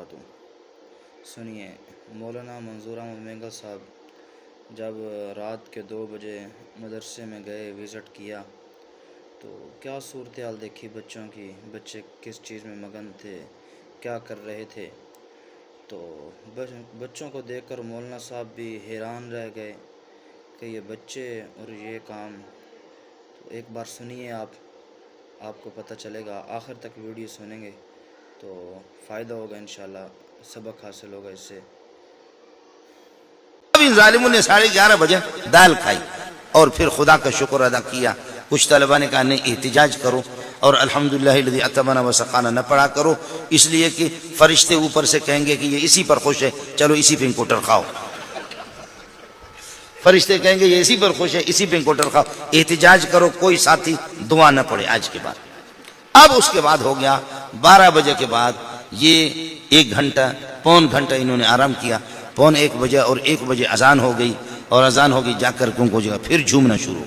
وبرکاتہ۔ سنیے، مولانا منظور احمد مینگل صاحب جب رات کے 2 بجے مدرسے میں گئے، وزٹ کیا تو کیا صورتحال دیکھی بچوں کی، بچے کس چیز میں مگن تھے، کیا کر رہے تھے۔ تو بچوں کو دیکھ کر مولانا صاحب بھی حیران رہ گئے کہ یہ بچے اور یہ کام۔ تو ایک بار سنیے، آپ کو پتہ چلے گا، آخر تک ویڈیو سنیں گے تو فائدہ ہوگا، انشاءاللہ سبق حاصل ہوگا اس سے۔ اب ان ظالموں نے 11:30 بجے دال کھائی اور پھر خدا کا شکر ادا کیا۔ کچھ طلبہ نے کہا نہیں، احتجاج کرو اور الحمدللہ الذی اطعمنا وسقانا نہ پڑھا کرو، اس لیے کہ فرشتے اوپر سے کہیں گے کہ یہ اسی پر خوش ہے، چلو اسی پہ انکوٹر کھاؤ۔ فرشتے کہیں گے یہ اسی پر خوش ہے، اسی پہ انکوٹر کھاؤ، احتجاج کرو، کوئی ساتھی دعا نہ پڑھے آج کے بعد۔ اب اس کے بعد ہو گیا 12 بجے کے بعد، یہ 1 گھنٹہ پون گھنٹہ انہوں نے آرام کیا۔ 1:15 بجے اور 1 بجے اذان ہو گئی، اور اذان ہو گئی، جا کر کو جگہ پھر جھومنا شروع،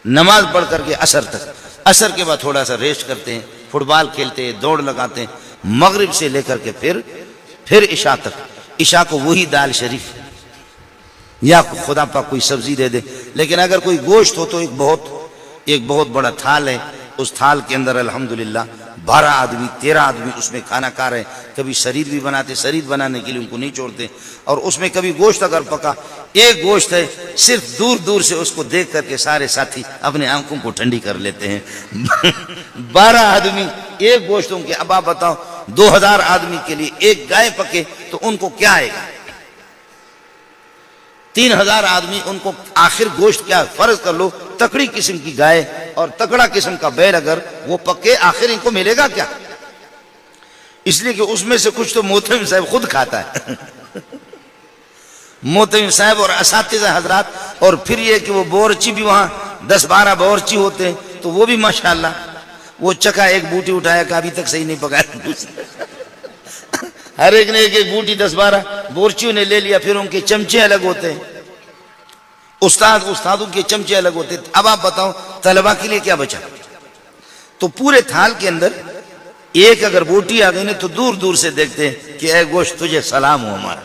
نماز پڑھ کر کے عصر تک۔ عصر کے بعد تھوڑا سا ریسٹ کرتے ہیں، فٹ بال کھیلتے ہیں، دوڑ لگاتے ہیں، مغرب سے لے کر کے پھر عشاء تک۔ عشاء کو وہی دال شریف یا خدا پاک کوئی سبزی دے دے، لیکن اگر کوئی گوشت ہو تو ایک بہت بڑا تھال ہے، اس تھال کے اندر الحمدللہ 12 آدمی 13 آدمی اس میں کھانا کھا رہے ہیں۔ کبھی شرید بھی بناتے، شرید بنانے کے لیے ان کو نہیں چھوڑتے، اور اس میں کبھی گوشت اگر پکا، ایک گوشت ہے، صرف دور دور سے اس کو دیکھ کر کے سارے ساتھی اپنے آنکھوں کو ٹھنڈی کر لیتے ہیں۔ 12 آدمی ایک گوشت ان کے، اب آپ بتاؤ 2000 آدمی کے لیے ایک گائے پکے تو ان کو کیا آئے گا؟ 3000 آدمی، ان کو آخر گوشت کیا؟ فرض کر لو تکڑی قسم کی گائے اور تکڑا قسم کا بیل اگر وہ پکے، آخر ان کو ملے گا کیا؟ اس لیے کہ اس میں سے کچھ تو محتمم صاحب خود کھاتا ہے، محتمم صاحب اور اساتذہ حضرات، اور پھر یہ کہ وہ بورچی بھی وہاں 10-12 بورچی ہوتے ہیں، تو وہ بھی ماشاءاللہ وہ چکا ایک بوٹی اٹھایا کہ ابھی تک صحیح نہیں پکایا، ہر ایک نے ایک بوٹی 10-12 بورچیوں نے لے لیا، پھر ان کے چمچے الگ ہوتے ہیں، استادوں کے چمچے الگ ہوتے ہیں۔ اب آپ بتاؤ طلبہ کے لیے کیا بچا؟ تو پورے تھال کے اندر ایک اگر بوٹی آ گئی نا تو دور دور سے دیکھتے ہیں کہ اے گوشت تجھے سلام ہو ہمارا۔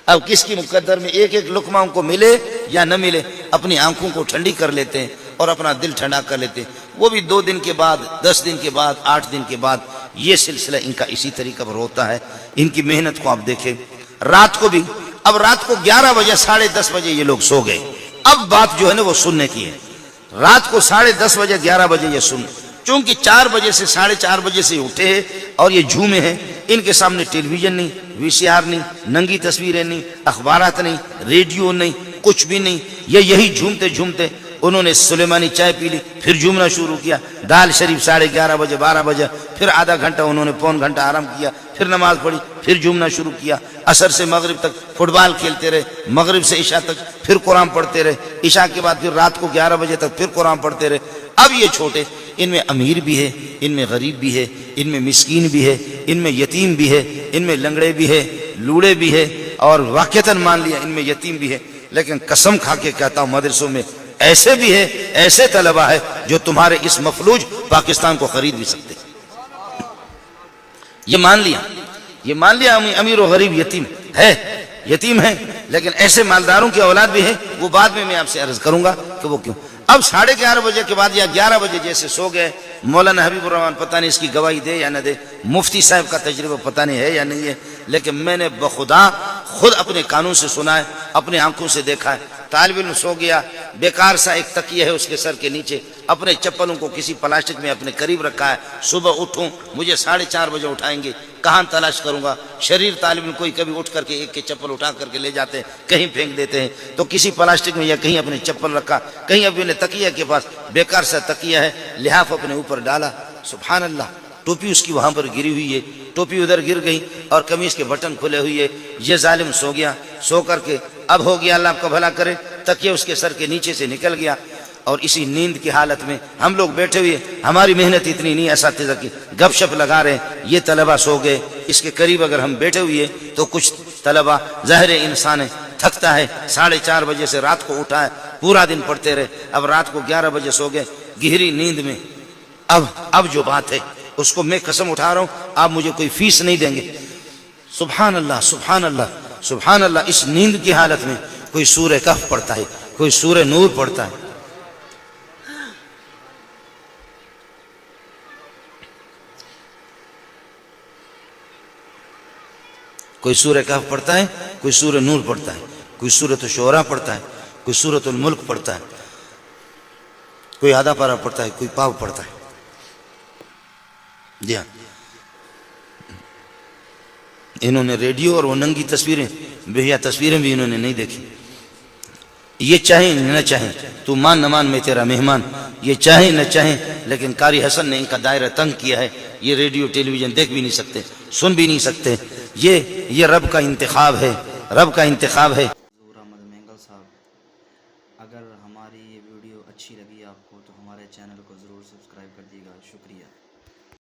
اب کس کی مقدر میں ایک لقمہ ان کو ملے یا نہ ملے، اپنی آنکھوں کو ٹھنڈی کر لیتے ہیں اور اپنا دل ٹھنڈا کر لیتے ہیں۔ وہ بھی 2 دن کے بعد، 10 دن کے بعد، 8 دن کے بعد، یہ سلسلہ ان کا اسی طریقہ پر ہوتا ہے۔ ان کی محنت کو آپ دیکھیں۔ رات کو بھی، اب رات کو 11 بجے 10:30 بجے یہ لوگ سو گئے۔ اب بات جو ہے نا وہ سننے کی ہے۔ رات کو 10:30 بجے 11 بجے یہ سن، چونکہ 4 بجے سے 4:30 بجے سے اٹھے ہیں اور یہ جھومے ہیں۔ ان کے سامنے ٹیلی ویژن نہیں، VCR نہیں، ننگی تصویریں نہیں، اخبارات نہیں، ریڈیو نہیں، کچھ بھی نہیں۔ یہ یہی جھومتے جھومتے انہوں نے سلیمانی چائے پی لی، پھر جھومنا شروع کیا۔ دال شریف 11:30 بجے 12 بجے، پھر آدھا گھنٹہ انہوں نے 1.25 گھنٹہ آرام کیا، پھر نماز پڑھی، پھر جھومنا شروع کیا۔ عصر سے مغرب تک فٹ بال کھیلتے رہے، مغرب سے عشاء تک پھر قرآن پڑھتے رہے، عشاء کے بعد پھر رات کو 11 بجے تک پھر قرآن پڑھتے رہے۔ اب یہ چھوٹے، ان میں امیر بھی ہے، ان میں غریب بھی ہے، ان میں مسکین بھی ہے، ان میں یتیم بھی ہے، ان میں لنگڑے بھی ہے، لوڑے بھی ہے، اور واقعتاً مان لیا ان میں یتیم بھی ہے۔ لیکن قسم کھا کے کہتا ہوں مدرسوں میں ایسے بھی ہے، ایسے طلبہ ہے جو تمہارے اس مفلوج پاکستان کو خرید بھی سکتے۔ یہ مان لیا امیر و غریب یتیم ہے، لیکن ایسے مالداروں کی اولاد بھی ہے، وہ بعد میں آپ سے عرض کروں گا کہ وہ کیوں۔ اب 11:30 بجے کے بعد یا 11 بجے جیسے سو گئے، مولانا حبیب الرحمان پتہ نہیں اس کی گواہی دے یا نہ دے، مفتی صاحب کا تجربہ پتہ نہیں ہے یا نہیں ہے، لیکن میں نے بخدا خود اپنے کانوں سے سنا ہے، اپنے آنکھوں سے دیکھا ہے۔ طالب علم سو گیا، بیکار سا ایک تکیہ ہے اس کے سر کے نیچے، اپنے چپلوں کو کسی پلاسٹک میں اپنے قریب رکھا ہے۔ صبح اٹھوں، مجھے 4:30 بجے اٹھائیں گے، کہاں تلاش کروں گا؟ شریر طالب علم کوئی کبھی اٹھ کر کے ایک کے چپل اٹھا کر کے لے جاتے ہیں، کہیں پھینک دیتے ہیں، تو کسی پلاسٹک میں یا کہیں اپنے چپل رکھا، کہیں اپنے تکیہ کے پاس بیکار سا تکیہ ہے، لحاف اپنے اوپر ڈالا۔ سبحان اللہ، ٹوپی اس کی وہاں پر گری ہوئی ہے، ٹوپی ادھر گر گئی اور قمیص کے بٹن کھلے ہوئی ہے۔ یہ ظالم سو گیا، سو کر کے اب ہو گیا، اللہ آپ کا بھلا کرے، تکیہ اس کے سر کے نیچے سے نکل گیا، اور اسی نیند کی حالت میں ہم لوگ بیٹھے ہوئے، ہماری محنت اتنی نہیں، اساتذہ کی گپ شپ لگا رہے ہیں، یہ طلبہ سو گئے۔ اس کے قریب اگر ہم بیٹھے ہوئے تو کچھ طلبہ، ظاہر انسان ہے، تھکتا ہے، 4:30 بجے سے رات کو اٹھا ہے، پورا دن پڑھتے رہے، اب رات کو 11 بجے سو گئے گہری نیند میں۔ اب جو بات ہے اس کو میں قسم اٹھا رہا ہوں آپ مجھے کوئی فیس نہیں دیں گے. سبحان اللہ سبحان اللہ سبحان اللہ. اس نیند کی حالت میں کوئی سورہ کہف پڑھتا ہے, کوئی سورہ نور پڑھتا ہے. کوئی سورہ کہف پڑھتا ہے, کوئی سورہ نور پڑھتا ہے, کوئی سورۃ الشعراء پڑھتا ہے, کوئی سورۃ الملک پڑھتا ہے, کوئی آدھا پارہ پڑھتا ہے, کوئی پاو پڑھتا ہے. جی ہاں, انہوں نے ریڈیو اور وہ ننگی تصویریں, بہیا تصویریں بھی انہوں نے نہیں دیکھی. یہ چاہیں نہ چاہیں, تو مان نہ مان میں تیرا مہمان, یہ چاہیں نہ چاہیں, لیکن قاری حسن نے ان کا دائرہ تنگ کیا ہے. یہ ریڈیو ٹیلی ویژن دیکھ بھی نہیں سکتے, سن بھی نہیں سکتے. یہ رب کا انتخاب ہے, رب کا انتخاب ہے.